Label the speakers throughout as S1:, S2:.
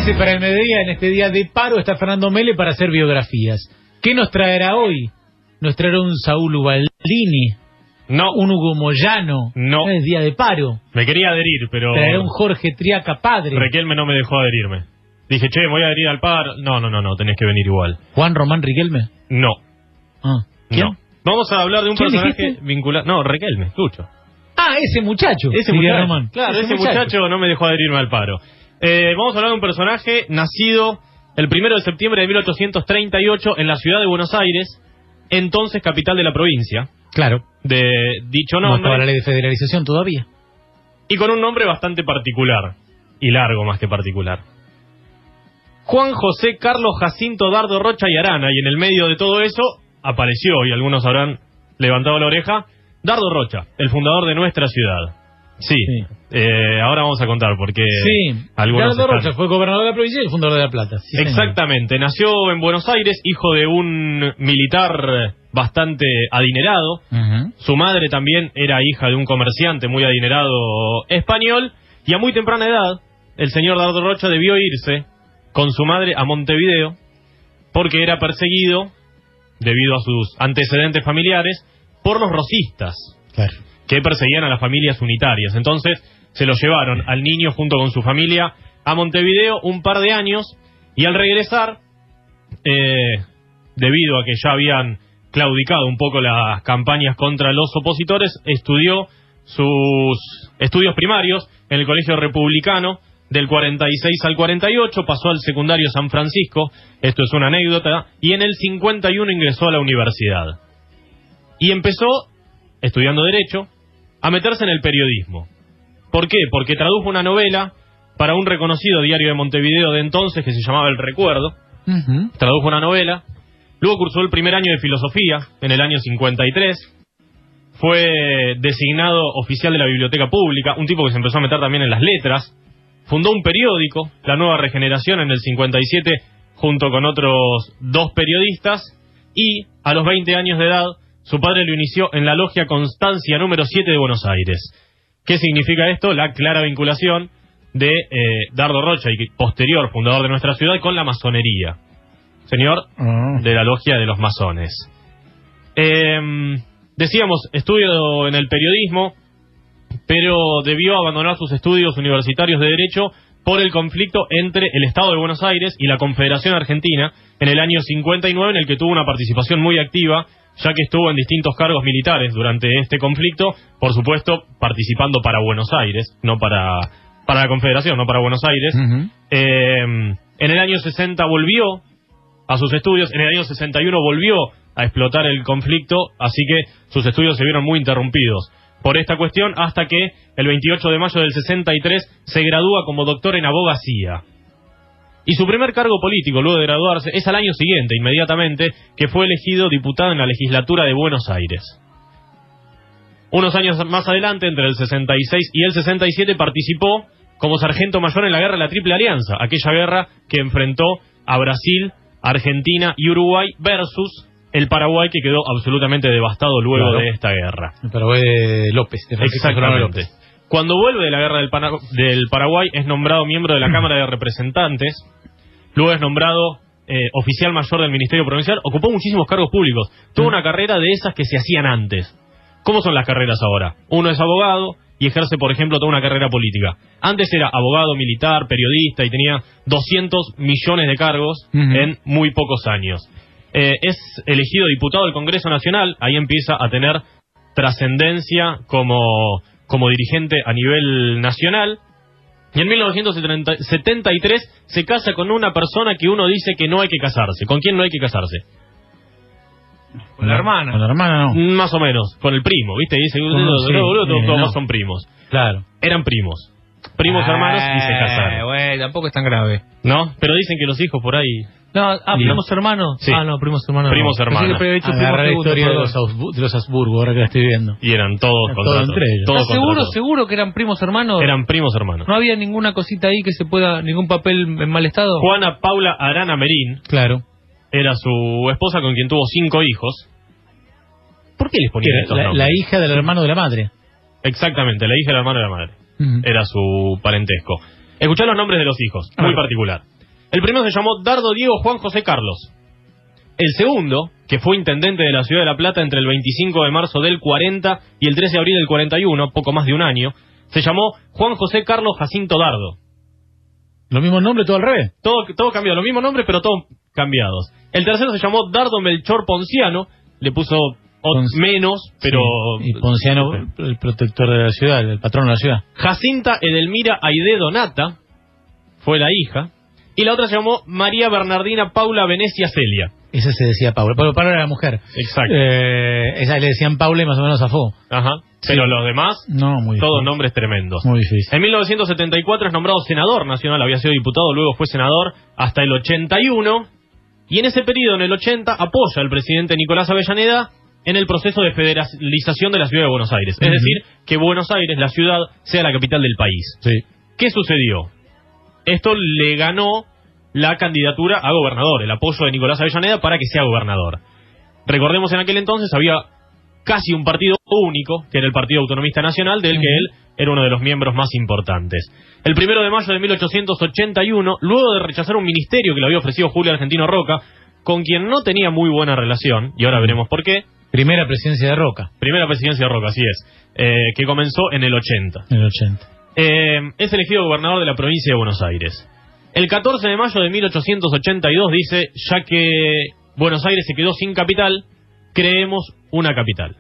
S1: parece para el mediodía, en este día de paro, está Fernando Mele para hacer biografías. ¿Qué nos traerá hoy? ¿Nos traerá un Saúl Ubaldini?
S2: No.
S1: ¿Un Hugo Moyano?
S2: No.
S1: Es día de paro.
S2: Me quería adherir, pero...
S1: ¿Traerá un Jorge Triaca padre?
S2: Riquelme no me dejó adherirme. Dije, che, me voy a adherir al paro. No, tenés que venir igual.
S1: ¿Juan Román Riquelme?
S2: No.
S1: ¿Quién?
S2: No. Vamos a hablar de un personaje vinculado... No, Riquelme, Lucho.
S1: Ah, ese muchacho.
S2: Ese muchacho.
S1: Román.
S2: Claro, ese muchacho no me dejó adherirme al paro. Vamos a hablar de un personaje nacido el 1 de septiembre de 1838 en la ciudad de Buenos Aires, entonces capital de la provincia.
S1: Claro.
S2: De dicho
S1: No
S2: nombre.
S1: estaba la ley de federalización todavía.
S2: Y con un nombre bastante particular. Y largo más que particular. Juan José Carlos Jacinto Dardo Rocha y Arana. Y en el medio de todo eso apareció, y algunos habrán levantado la oreja, Dardo Rocha, el fundador de nuestra ciudad. Sí. Ahora vamos a contar porque algunos
S1: Dardo Rocha fue gobernador de la provincia y el fundador de La Plata. Sí,
S2: exactamente. Nació en Buenos Aires, hijo de un militar bastante adinerado. Su madre también era hija de un comerciante muy adinerado español. Y a muy temprana edad, el señor Dardo Rocha debió irse con su madre a Montevideo porque era perseguido, debido a sus antecedentes familiares, por los rosistas. Claro. Que perseguían a las familias unitarias. Entonces se lo llevaron al niño junto con su familia a Montevideo un par de años, y al regresar, debido a que ya habían claudicado un poco las campañas contra los opositores, estudió sus estudios primarios en el Colegio Republicano del 46 al 48, pasó al secundario San Francisco, esto es una anécdota, y en el 51 ingresó a la universidad. Y empezó, estudiando Derecho, a meterse en el periodismo. ¿Por qué? Porque tradujo una novela para un reconocido diario de Montevideo de entonces que se llamaba El Recuerdo. Tradujo una novela. Luego cursó el primer año de filosofía en el año 53. Fue designado oficial de la biblioteca pública, un tipo que se empezó a meter también en las letras. Fundó un periódico, La Nueva Regeneración, en el 57, junto con otros 2 periodistas. Y a los 20 años de edad, su padre lo inició en la logia Constancia número 7 de Buenos Aires. ¿Qué significa esto? La clara vinculación de Dardo Rocha, y posterior fundador de nuestra ciudad, con la masonería. Señor de la logia de los masones. Decíamos, estudio en el periodismo, pero debió abandonar sus estudios universitarios de Derecho por el conflicto entre el Estado de Buenos Aires y la Confederación Argentina en el año 59, en el que tuvo una participación muy activa, ya que estuvo en distintos cargos militares durante este conflicto, por supuesto participando para Buenos Aires, no para la Confederación, no para Buenos Aires. En el año 60 volvió a sus estudios, en el año 61 volvió a explotar el conflicto, así que sus estudios se vieron muy interrumpidos por esta cuestión, hasta que el 28 de mayo del 63 se gradúa como doctor en abogacía. Y su primer cargo político, luego de graduarse, es al año siguiente, inmediatamente, que fue elegido diputado en la legislatura de Buenos Aires. Unos años más adelante, entre el 66 y el 67, participó como sargento mayor en la guerra de la Triple Alianza, aquella guerra que enfrentó a Brasil, Argentina y Uruguay versus el Paraguay, que quedó absolutamente devastado luego de esta guerra.
S1: El Paraguay de López.
S2: Exactamente. Cuando vuelve de la guerra del Paraguay, es nombrado miembro de la Cámara de Representantes. Luego es nombrado oficial mayor del Ministerio Provincial. Ocupó muchísimos cargos públicos. Tuvo una carrera de esas que se hacían antes. ¿Cómo son las carreras ahora? Uno es abogado y ejerce, por ejemplo, toda una carrera política. Antes era abogado, militar, periodista, y tenía 200 millones de cargos en muy pocos años. Es elegido diputado del Congreso Nacional. Ahí empieza a tener trascendencia como dirigente a nivel nacional. Y en 1973 se casa con una persona que uno dice que no hay que casarse. ¿Con quién no hay que casarse?
S1: Con la hermana. Con la hermana no.
S2: Más o menos, con el primo, ¿viste? Dice, todos son primos.
S1: Claro.
S2: Eran primos. Primos hermanos y se casaron.
S1: Bueno, tampoco es tan grave.
S2: ¿No? Pero dicen que los hijos por ahí...
S1: No, primos hermanos.
S2: Sí.
S1: No, primos hermanos.
S2: Primos hermanos.
S1: Agarré la historia de los Habsburgo, ahora que la estoy viendo.
S2: Y eran todos contratos.
S1: Entre ellos.
S2: Todos
S1: seguro que eran primos hermanos?
S2: Eran primos hermanos.
S1: ¿No había ninguna cosita ahí que se pueda, ningún papel en mal estado?
S2: Juana Paula Arana Merín.
S1: Claro.
S2: Era su esposa, con quien tuvo 5 hijos. ¿Por qué les ponían estos nombres?
S1: La hija del hermano de la madre.
S2: Exactamente, la hija del hermano de la madre. Era su parentesco. Escuchá los nombres de los hijos, muy particular. El primero se llamó Dardo Diego Juan José Carlos. El segundo, que fue intendente de la ciudad de La Plata entre el 25 de marzo del 40 y el 13 de abril del 41, poco más de un año, se llamó Juan José Carlos Jacinto Dardo.
S1: ¿Lo mismo nombre, todo al revés?
S2: Todo cambiado, los mismos nombres, pero todos cambiados. El tercero se llamó Dardo Melchor Ponciano, le puso menos, pero...
S1: Sí. Y Ponciano, el protector de la ciudad, el patrón de la ciudad.
S2: Jacinta Edelmira Aide Donata, fue la hija. Y la otra se llamó María Bernardina Paula Venecia Celia.
S1: Esa se decía Paula. Pero Paula era la mujer.
S2: Exacto.
S1: Esa le decían Paula y más o menos zafó.
S2: Ajá. Pero los demás,
S1: no, muy
S2: todos
S1: difícil.
S2: nombres tremendos.
S1: Muy difícil.
S2: En 1974 es nombrado senador nacional, había sido diputado, luego fue senador hasta el 81. Y en ese periodo, en el 80, apoya al presidente Nicolás Avellaneda en el proceso de federalización de la ciudad de Buenos Aires. Es decir, que Buenos Aires, la ciudad, sea la capital del país.
S1: Sí.
S2: ¿Qué sucedió? Esto le ganó la candidatura a gobernador, el apoyo de Nicolás Avellaneda para que sea gobernador. Recordemos, en aquel entonces había casi un partido único, que era el Partido Autonomista Nacional, del que él era uno de los miembros más importantes. El 1 de mayo de 1881, luego de rechazar un ministerio que le había ofrecido Julio Argentino Roca, con quien no tenía muy buena relación, y ahora veremos por qué.
S1: Primera presidencia de Roca.
S2: Primera presidencia de Roca, así es, que comenzó en el 80.
S1: En el 80.
S2: Es elegido gobernador de la provincia de Buenos Aires. El 14 de mayo de 1882 dice, ya que Buenos Aires se quedó sin capital, creemos una capital.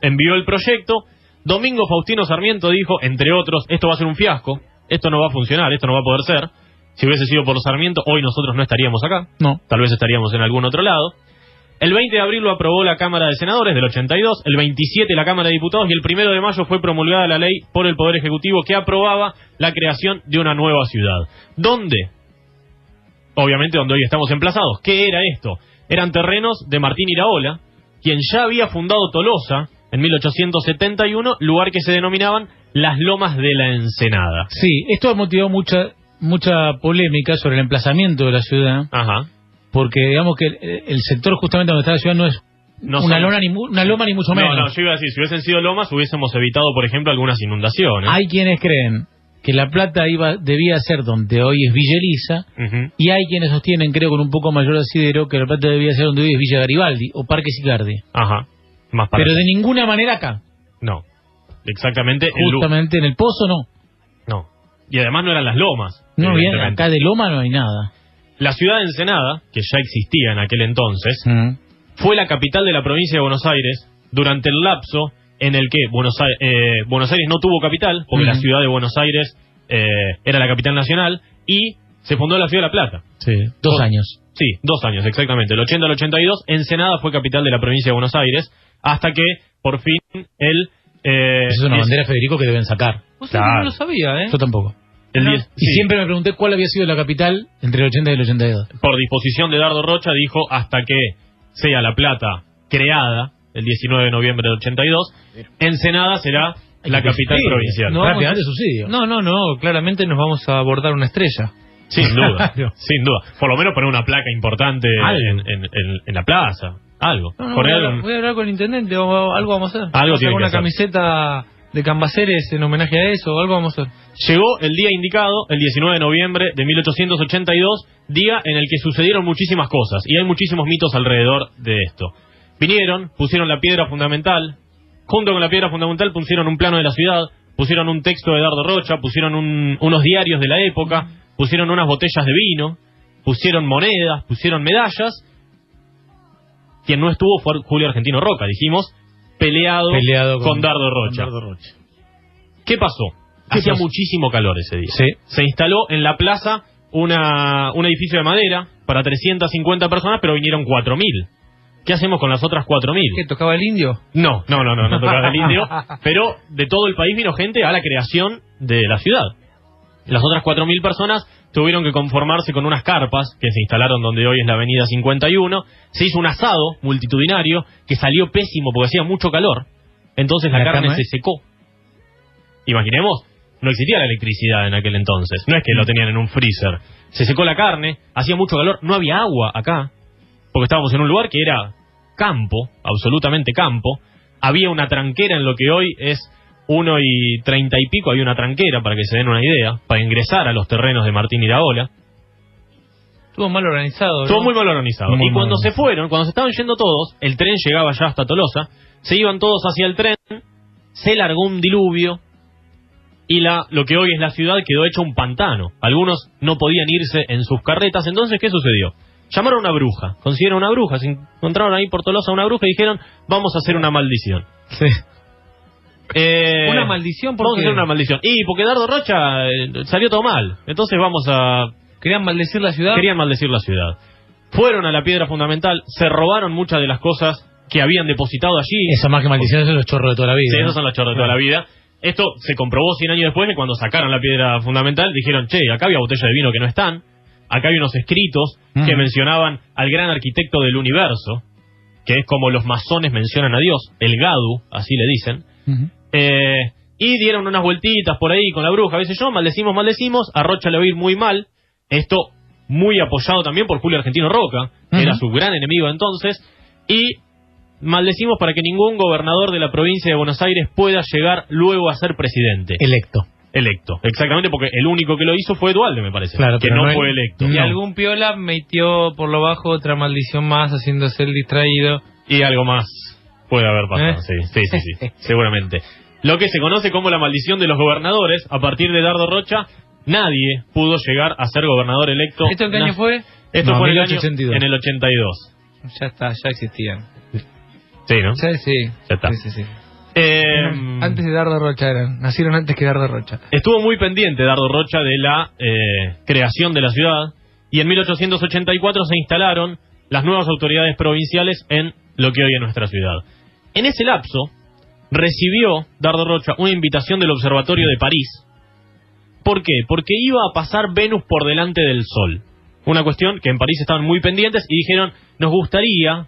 S2: Envió el proyecto. Domingo Faustino Sarmiento dijo, entre otros, esto va a ser un fiasco, esto no va a funcionar, esto no va a poder ser. Si hubiese sido por Sarmiento, hoy nosotros no estaríamos acá.
S1: No.
S2: Tal vez estaríamos en algún otro lado. El 20 de abril lo aprobó la Cámara de Senadores del 82, el 27 la Cámara de Diputados y el 1 de mayo fue promulgada la ley por el Poder Ejecutivo que aprobaba la creación de una nueva ciudad. ¿Dónde? Obviamente donde hoy estamos emplazados. ¿Qué era esto? Eran terrenos de Martín Iraola, quien ya había fundado Tolosa en 1871, lugar que se denominaban las Lomas de la Ensenada.
S1: Sí, esto ha motivado mucha polémica sobre el emplazamiento de la ciudad.
S2: Ajá.
S1: Porque digamos que el sector justamente donde está la ciudad no es una loma ni mucho menos.
S2: No, yo iba a decir, si hubiesen sido lomas hubiésemos evitado, por ejemplo, algunas inundaciones.
S1: Hay quienes creen que La Plata debía ser donde hoy es Villa Elisa, y hay quienes sostienen, creo con un poco mayor asidero, que La Plata debía ser donde hoy es Villa Garibaldi o Parque Sicardi.
S2: Ajá. Más para
S1: Pero de ninguna manera acá.
S2: No. Exactamente.
S1: Justamente en el Pozo no.
S2: No. Y además no eran las lomas.
S1: No, bien, acá de loma no hay nada.
S2: La ciudad de Ensenada, que ya existía en aquel entonces, fue la capital de la provincia de Buenos Aires durante el lapso en el que Buenos Aires no tuvo capital, porque la ciudad de Buenos Aires era la capital nacional, y se fundó la ciudad de La Plata.
S1: Sí, 2 años.
S2: Sí, 2 años, exactamente. El 80 al 82, Ensenada fue capital de la provincia de Buenos Aires, hasta que, por fin,
S1: Esa es una bandera, Federico, que deben sacar.
S2: Claro.
S3: No lo sabía, ¿eh?
S1: Yo tampoco. Y siempre me pregunté cuál había sido la capital entre el 80 y el 82.
S2: Por disposición de Dardo Rocha dijo, hasta que sea La Plata creada, el 19 de noviembre del 82, Ensenada será la capital provincial.
S3: No,
S1: rápidamente subsidio.
S3: No, claramente nos vamos a abordar una estrella.
S2: Sin duda, sin duda. Por lo menos poner una placa importante en la plaza, algo.
S3: Voy a hablar con el intendente, algo vamos a hacer.
S2: Algo tiene que
S3: una
S2: hacer.
S3: Camiseta de Cambaceres en homenaje a eso, algo vamos a hacer.
S2: Llegó el día indicado, el 19 de noviembre de 1882, día en el que sucedieron muchísimas cosas, y hay muchísimos mitos alrededor de esto. Vinieron, pusieron la piedra fundamental, junto con la piedra fundamental pusieron un plano de la ciudad, pusieron un texto de Dardo Rocha, pusieron unos diarios de la época, pusieron unas botellas de vino, pusieron monedas, pusieron medallas. Quien no estuvo fue Julio Argentino Roca, dijimos, peleado con Dardo Rocha. ¿Qué pasó? Hacía muchísimo calor ese día.
S1: Sí.
S2: Se instaló en la plaza un edificio de madera para 350 personas, pero vinieron 4.000. ¿Qué hacemos con las otras 4.000?
S3: ¿Qué, tocaba el indio?
S2: No tocaba el indio, pero de todo el país vino gente a la creación de la ciudad. Las otras 4.000 personas tuvieron que conformarse con unas carpas que se instalaron donde hoy es la avenida 51. Se hizo un asado multitudinario que salió pésimo porque hacía mucho calor. Entonces la carne se secó. Imaginemos, no existía la electricidad en aquel entonces. No es que lo tenían en un freezer. Se secó la carne, hacía mucho calor, no había agua acá, porque estábamos en un lugar que era campo, absolutamente campo. Había una tranquera en lo que hoy es 1:30 y pico, había una tranquera, para que se den una idea, para ingresar a los terrenos de Martín Iraola.
S3: Estuvo mal organizado, ¿no?
S2: Estuvo muy mal organizado. Y cuando se fueron, cuando se estaban yendo todos, el tren llegaba ya hasta Tolosa, se iban todos hacia el tren, se largó un diluvio y lo que hoy es la ciudad quedó hecho un pantano. Algunos no podían irse en sus carretas. Entonces, ¿qué sucedió? Llamaron a una bruja, consiguieron una bruja, se encontraron ahí por Tolosa una bruja y dijeron, vamos a hacer una maldición.
S1: Sí.
S3: ¿Una maldición?
S2: Vamos a hacer una maldición. Y porque Dardo Rocha salió todo mal. Entonces vamos a...
S3: ¿Querían maldecir la ciudad?
S2: Querían maldecir la ciudad. Fueron a la piedra fundamental, se robaron muchas de las cosas que habían depositado allí.
S1: Eso más que maldición, son los chorros de toda la vida.
S2: Sí,
S1: ¿no?
S2: esos son los chorros de toda la vida. Esto se comprobó 100 años después, que cuando sacaron la piedra fundamental dijeron, che, acá había botellas de vino que no están, acá hay unos escritos que mencionaban al gran arquitecto del universo, que es como los masones mencionan a Dios, el Gadu, así le dicen. Y dieron unas vueltitas por ahí con la bruja, a veces maldecimos, a Rocha le va a ir muy mal, esto muy apoyado también por Julio Argentino Roca, que era su gran enemigo entonces, y maldecimos para que ningún gobernador de la provincia de Buenos Aires pueda llegar luego a ser presidente. Electo, exactamente, porque el único que lo hizo fue Duhalde, me parece,
S1: claro,
S2: que no fue electo.
S3: Y algún piola metió por lo bajo otra maldición más, haciéndose el distraído.
S2: Y algo más puede haber pasado, sí, seguramente. Lo que se conoce como la maldición de los gobernadores, a partir de Dardo Rocha, nadie pudo llegar a ser gobernador electo.
S3: ¿Esto en qué año fue?
S2: Esto fue en el
S3: 82. Ya está, ya existían.
S2: Sí, ¿no?
S3: Sí.
S2: Ya está.
S3: Sí. Antes de Dardo Rocha nacieron antes que Dardo Rocha.
S2: Estuvo muy pendiente Dardo Rocha de la creación de la ciudad, y en 1884 se instalaron las nuevas autoridades provinciales en lo que hoy es nuestra ciudad. En ese lapso recibió Dardo Rocha una invitación del Observatorio de París. ¿Por qué? Porque iba a pasar Venus por delante del Sol. Una cuestión que en París estaban muy pendientes y dijeron, nos gustaría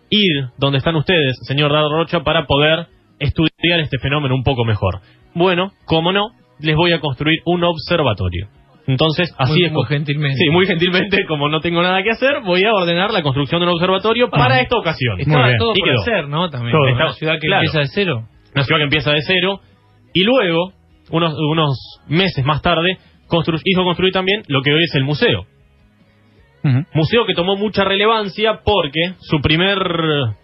S2: ir donde están ustedes, señor Dardo Rocha, para poder estudiar este fenómeno un poco mejor. Bueno, como no, les voy a construir un observatorio. Entonces, así es.
S3: Muy gentilmente.
S2: Sí, muy gentilmente, como no tengo nada que hacer, voy a ordenar la construcción de un observatorio para esta ocasión.
S3: Estaba todo por hacer, ¿no? También.
S2: Todo.
S3: Una ciudad que empieza de cero.
S2: Una ciudad que empieza de cero. Y luego, unos meses más tarde, hizo construir también lo que hoy es el museo. Museo que tomó mucha relevancia porque su primer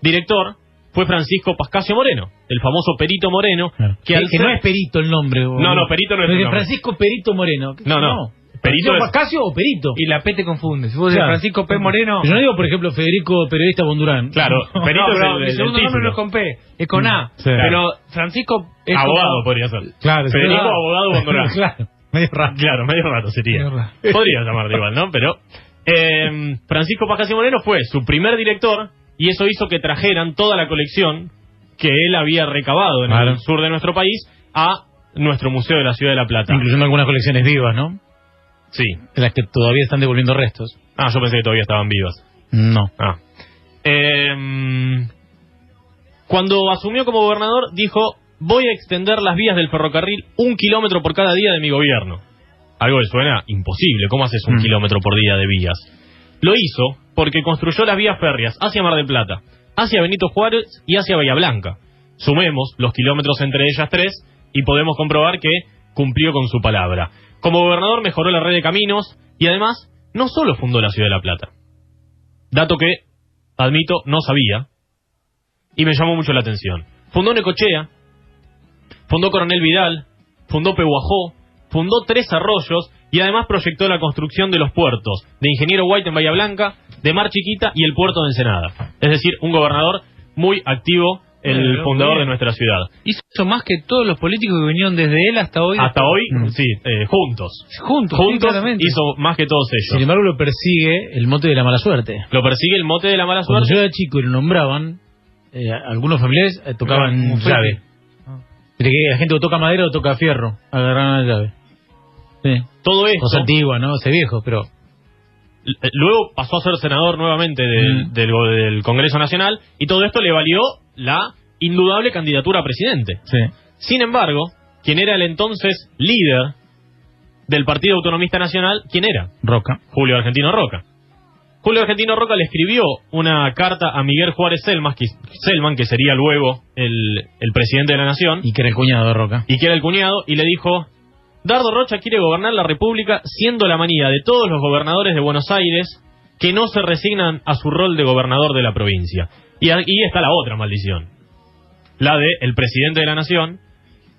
S2: director fue Francisco Pascasio Moreno, el famoso Perito Moreno.
S1: Claro. Que no es Perito el nombre.
S2: No, Perito no es el nombre.
S1: Francisco Perito Moreno.
S2: No.
S1: ¿Perito Pascasio o Perito?
S3: Y la P te confunde. Si vos decís Francisco P. Moreno...
S1: Yo no digo, por ejemplo, Federico Periodista Bondurán.
S2: Claro, Perito es el
S3: segundo nombre no es con P, es con A.
S1: Sí.
S3: Pero Francisco es
S2: abogado podría ser.
S1: Claro,
S2: Federico abogado Bondurán.
S1: Claro, medio raro.
S2: Claro, medio raro sería. Podría llamarlo igual, ¿no? Pero Francisco Pascasio Moreno fue su primer director, y eso hizo que trajeran toda la colección que él había recabado en el sur de nuestro país a nuestro Museo de la Ciudad de La Plata.
S1: Incluyendo algunas colecciones vivas, ¿no?
S2: Sí.
S1: De las que todavía están devolviendo restos.
S2: Yo pensé que todavía estaban vivas.
S1: No.
S2: Cuando asumió como gobernador, dijo, voy a extender las vías del ferrocarril 1 kilómetro por cada día de mi gobierno. Algo que suena imposible. ¿Cómo haces 1 kilómetro por día de vías? Lo hizo porque construyó las vías férreas hacia Mar del Plata, hacia Benito Juárez y hacia Bahía Blanca. Sumemos los kilómetros entre ellas tres y podemos comprobar que cumplió con su palabra. Como gobernador mejoró la red de caminos y además no solo fundó la Ciudad de La Plata. Dato que, admito, no sabía y me llamó mucho la atención. Fundó Necochea, fundó Coronel Vidal, fundó Pehuajó, fundó 3 arroyos y además proyectó la construcción de los puertos de Ingeniero White en Bahía Blanca, de Mar Chiquita y el puerto de Ensenada. Es decir, un gobernador muy activo, el fundador de nuestra ciudad.
S3: Hizo más que todos los políticos que vinieron desde él hasta hoy.
S2: Hasta hoy, sí, juntos.
S3: Juntos, sí,
S2: hizo más que todos ellos.
S1: Sin embargo, lo persigue el mote de la mala suerte.
S2: Lo persigue el mote de la mala suerte.
S1: Cuando yo era chico y lo nombraban, algunos familiares tocaban llave. Que la gente o toca madera o toca fierro, agarraban la llave. Sí.
S2: Todo esto...
S1: Cosa antigua, ¿no? Ese viejo, pero...
S2: Luego pasó a ser senador nuevamente del Congreso Nacional, y todo esto le valió la indudable candidatura a presidente.
S1: Sí.
S2: Sin embargo, quien era el entonces líder del Partido Autonomista Nacional, ¿quién era?
S1: Roca.
S2: Julio Argentino Roca. Julio Argentino Roca le escribió una carta a Miguel Juárez Celman, que sería luego el presidente de la Nación.
S1: Y que era el cuñado de Roca.
S2: Y que era el cuñado, y le dijo, Dardo Rocha quiere gobernar la República siendo la manía de todos los gobernadores de Buenos Aires que no se resignan a su rol de gobernador de la provincia. Y ahí está la otra maldición, la de el presidente de la nación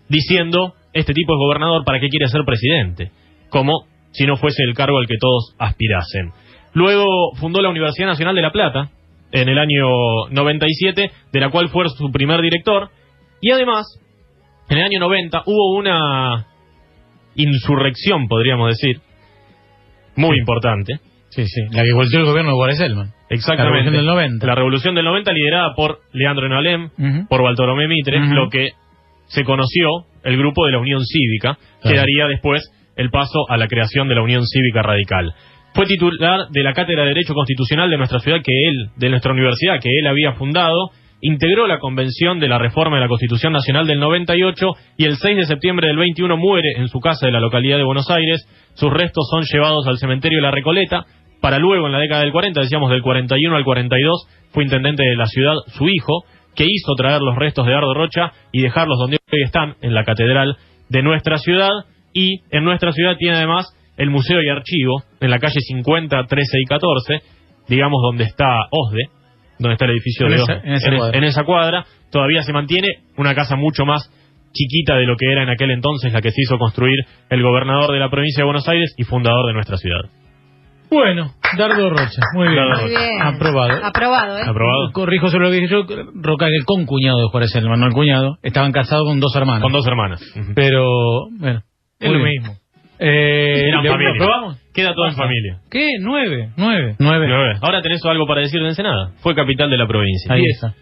S2: diciendo, este tipo es gobernador, ¿para qué quiere ser presidente? Como si no fuese el cargo al que todos aspirasen. Luego fundó la Universidad Nacional de La Plata en el año 97, de la cual fue su primer director, y además, en el año 90 hubo una insurrección, podríamos decir, muy importante.
S1: Sí, sí, la que volteó el gobierno de Juárez Selman.
S2: Exactamente.
S1: La Revolución del 90.
S2: La Revolución del 90, liderada por Leandro Enalem, por Bartolomé Mitre, lo que se conoció el grupo de la Unión Cívica, que daría después el paso a la creación de la Unión Cívica Radical. Fue titular de la Cátedra de Derecho Constitucional de nuestra ciudad, de nuestra universidad, que él había fundado. Integró la Convención de la Reforma de la Constitución Nacional del 98 y el 6 de septiembre del 21 muere en su casa de la localidad de Buenos Aires. Sus restos son llevados al cementerio de La Recoleta, para luego, en la década del 40, decíamos del 41 al 42, fue intendente de la ciudad su hijo, que hizo traer los restos de Dardo Rocha y dejarlos donde hoy están, en la catedral de nuestra ciudad. Y en nuestra ciudad tiene además el Museo y Archivo, en la calle 50, 13 y 14, digamos donde está OSDE, donde está el edificio de OSDE, en esa cuadra. Todavía se mantiene una casa mucho más chiquita de lo que era en aquel entonces la que se hizo construir el gobernador de la provincia de Buenos Aires y fundador de nuestra ciudad.
S1: Bueno, Dardo Rocha, muy bien.
S4: Muy bien.
S1: Aprobado.
S4: Aprobado, ¿eh?
S2: Aprobado.
S1: Corrijo sobre lo que dije yo, Roca, el concuñado de Juárez Selman, no el cuñado, estaban casados con dos hermanas.
S2: Con dos hermanas.
S1: Pero, bueno,
S3: Es lo mismo.
S2: Eran familia.
S1: ¿Probamos?
S2: Queda todo en familia.
S3: ¿Qué? 9.
S1: 9.
S2: Ahora tenés algo para decir de Ensenada. Fue capital de la provincia.
S1: Ahí
S3: 10.
S1: está.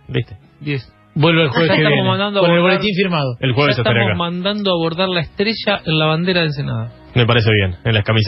S2: ¿Viste?
S3: 10.
S1: Vuelve el jueves
S3: Ya
S1: que
S3: estamos
S1: viene,
S3: mandando a
S1: con el
S3: abordar-
S1: boletín firmado.
S2: El jueves
S3: Ya
S2: estaré
S3: estamos
S2: acá.
S3: mandando a abordar la estrella en la bandera de Ensenada.
S2: Me parece bien. En las camisetas.